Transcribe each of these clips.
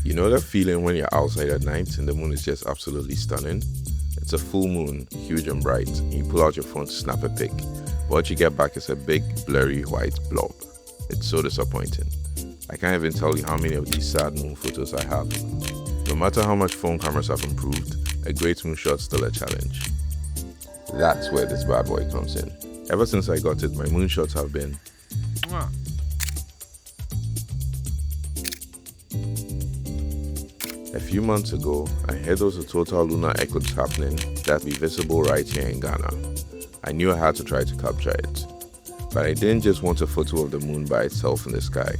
You know that feeling when you're outside at night and the moon is just absolutely stunning? It's a full moon, huge and bright, and you pull out your phone to snap a pic, but what you get back is a big, blurry white blob. It's so disappointing. I can't even tell you how many of these sad moon photos I have. No matter how much phone cameras have improved, a great moon shot's still a challenge. That's where this bad boy comes in. Ever since I got it, my moon shots have been A few months ago, I heard there was a total lunar eclipse happening that'd be visible right here in Ghana. I knew I had to try to capture it. But I didn't just want a photo of the moon by itself in the sky.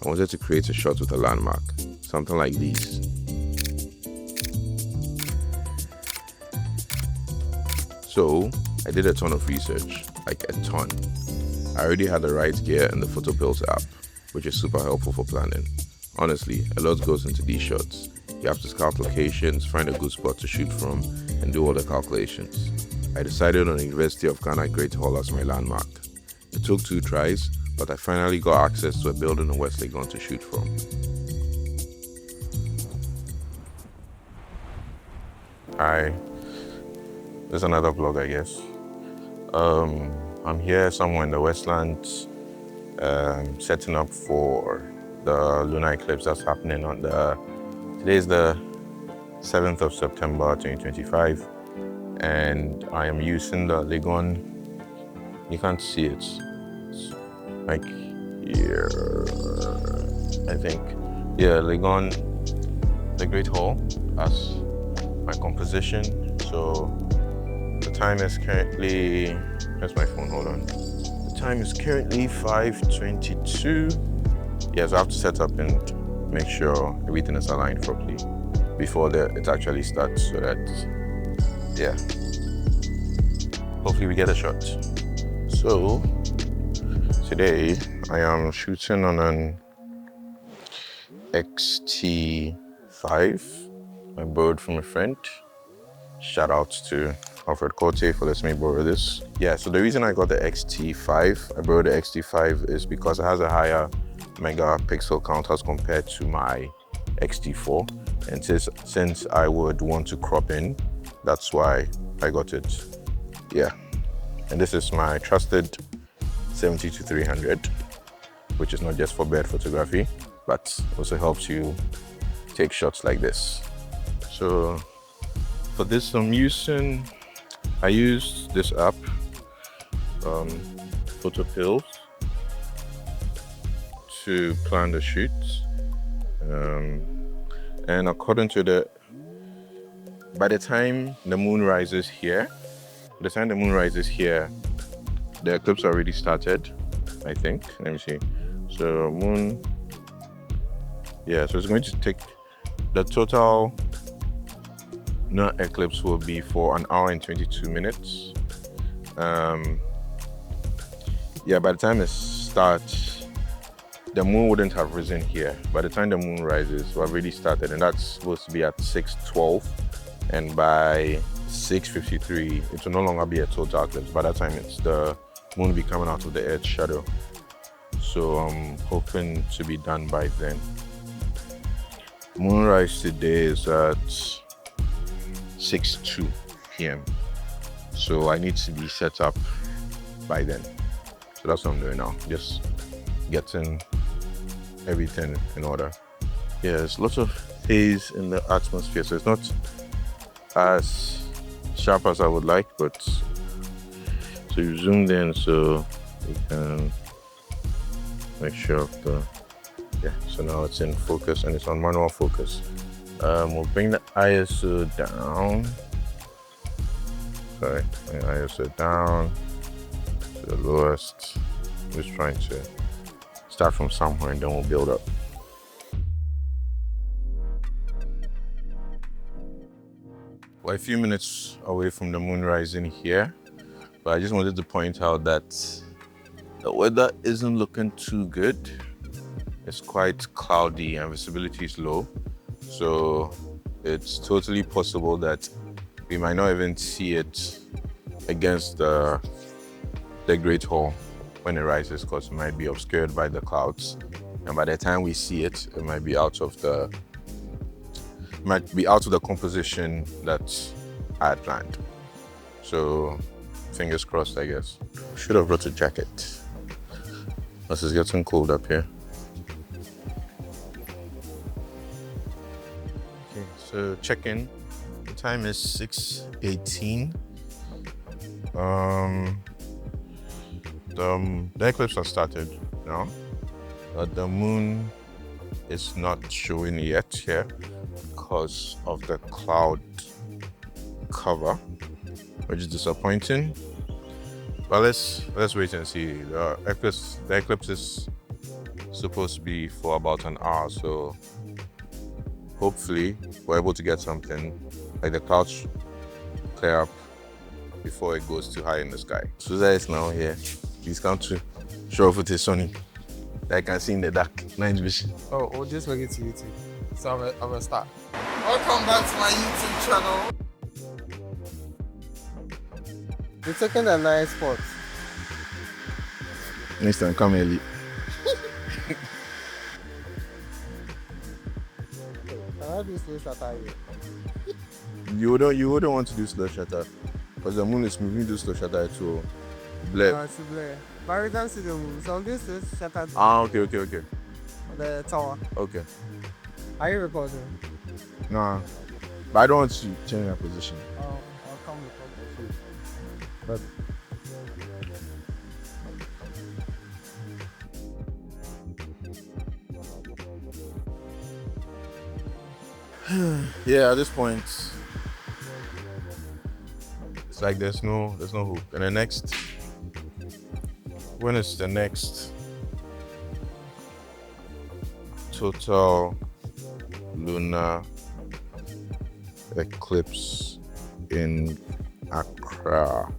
I wanted to create a shot with a landmark, something like these. So, I did a ton of research, like a ton. I already had the right gear and the photo built app, which is super helpful for planning. Honestly, a lot goes into these shots. You have to scout locations, find a good spot to shoot from, and do all the calculations. I decided on the University of Ghana Great Hall as my landmark. It took 2 tries, but I finally got access to a building in West Legon to shoot from. Hi, there's another vlog, I guess. I'm here somewhere in the Westlands, setting up for the lunar eclipse that's happening on today is the 7th of September 2025, and I am using the Legon. You can't see it. It's like here, I think. Yeah, Legon, the Great Hall as my composition. So the time is currently, where's my phone, hold on. The time is currently 5:22. Yeah, so I have to set up and make sure everything is aligned properly before it actually starts, so that, yeah, hopefully we get a shot. So today I am shooting on an X-T5 I borrowed from a friend. Shout out to Alfred Cote for letting me borrow this. Yeah, so the reason I got the X-T5, I borrowed the X-T5 is because it has a higher megapixel count as compared to my X-T4, and since I would want to crop in, that's why I got it. Yeah, and this is my trusted 70-300, which is not just for bird photography, but also helps you take shots like this. So for this I used this app, Photopills, to plan the shoot, and according to by the time the moon rises here, the eclipse already started, I think. Let me see. So moon, yeah, so it's going to take, the total lunar eclipse will be for 1 hour and 22 minutes. Yeah, by the time it starts, the moon wouldn't have risen here. By the time the moon rises, we've already started, and that's supposed to be at 6:12. And by 6:53, it will no longer be a total eclipse. By that time, the moon will be coming out of the Earth's shadow. So I'm hoping to be done by then. Moonrise today is at 6:02 p.m. So I need to be set up by then. So that's what I'm doing now. Just getting everything in order. Yeah, there's lots of haze in the atmosphere, so it's not as sharp as I would like, but so you zoomed in so you can make sure of yeah, so now it's in focus and it's on manual focus. We'll bring the ISO down. Sorry, bring the ISO down to the lowest. I'm just trying to start from somewhere and then we'll build up. We're a few minutes away from the moon rising here, but I just wanted to point out that the weather isn't looking too good. It's quite cloudy and visibility is low, so it's totally possible that we might not even see it against the Great Hall when it rises, because it might be obscured by the clouds, and by the time we see it, it might be out of the might be out of the composition that I had planned. So fingers crossed, I guess. Should have brought a jacket. This is getting cold up here. Okay, so check-in. The time is 6:18. The eclipse has started now. The moon is not showing yet here because of the cloud cover, which is disappointing. But let's wait and see. The eclipse is supposed to be for about an hour, so hopefully we're able to get something like the clouds clear up before it goes too high in the sky. Suza is now here. He's come to show off with his sunny. I can see in the dark, night vision. Oh, we'll just make it to YouTube. So I'm gonna start. Welcome back to my YouTube channel. We're taking a nice spot. Next time, come early. Can I do slow shutter here? You wouldn't want to do slow shutter because the moon is moving. Do slow shutter to blur. No, it's blur. But we don't see the moon, so I'm doing slow shutter. Okay. The tower. Okay. Are you recording? Nah, but I don't want to change my position. Oh, I'll come record the But yeah, at this point, it's like there's no hope. And when is the next total lunar eclipse in Accra?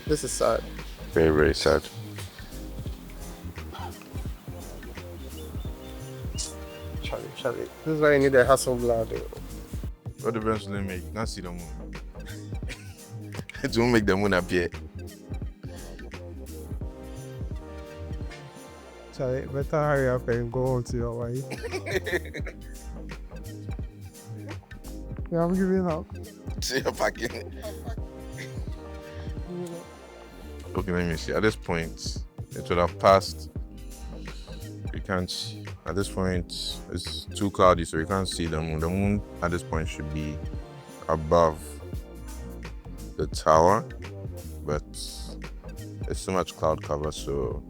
This is sad. Very, very sad. Charlie. This is why you need a Hasselblad. What difference will it make? You can't see the moon. It won't make the moon appear. Charlie, better hurry up and go home to your wife. Yeah, I'm giving up. See you're packing. Okay, let me see. At this point, it would have passed. You can't. At this point, it's too cloudy, so you can't see the moon. The moon at this point should be above the tower, but there's so much cloud cover, so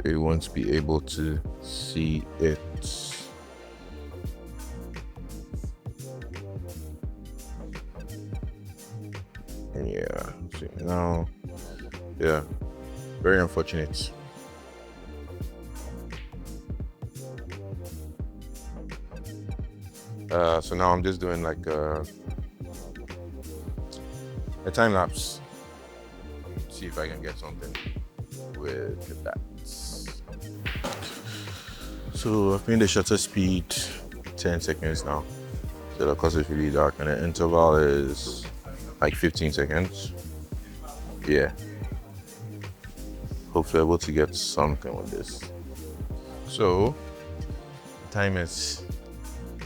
you won't be able to see it. And yeah, see now, yeah, very unfortunate. So now I'm just doing like a time lapse. See if I can get something with that. So I've made the shutter speed 10 seconds now. So the course is really dark and the interval is like 15 seconds. Yeah. Hopefully able to get something with this. So time is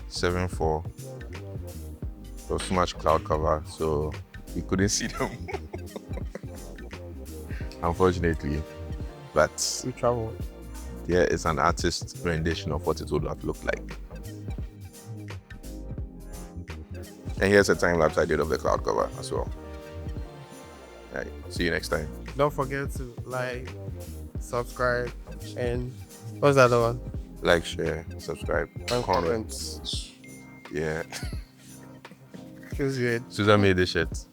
7:04. There was too much cloud cover, so we couldn't see them. Unfortunately, but We travel. yeah, it's an artist's rendition of what it would have looked like. And here's a time lapse I did of the cloud cover as well. Right, see you next time. Don't forget to like, subscribe, and what's the other one? Like, share, subscribe, And comment. Yeah. Feels weird. Susan made this shit.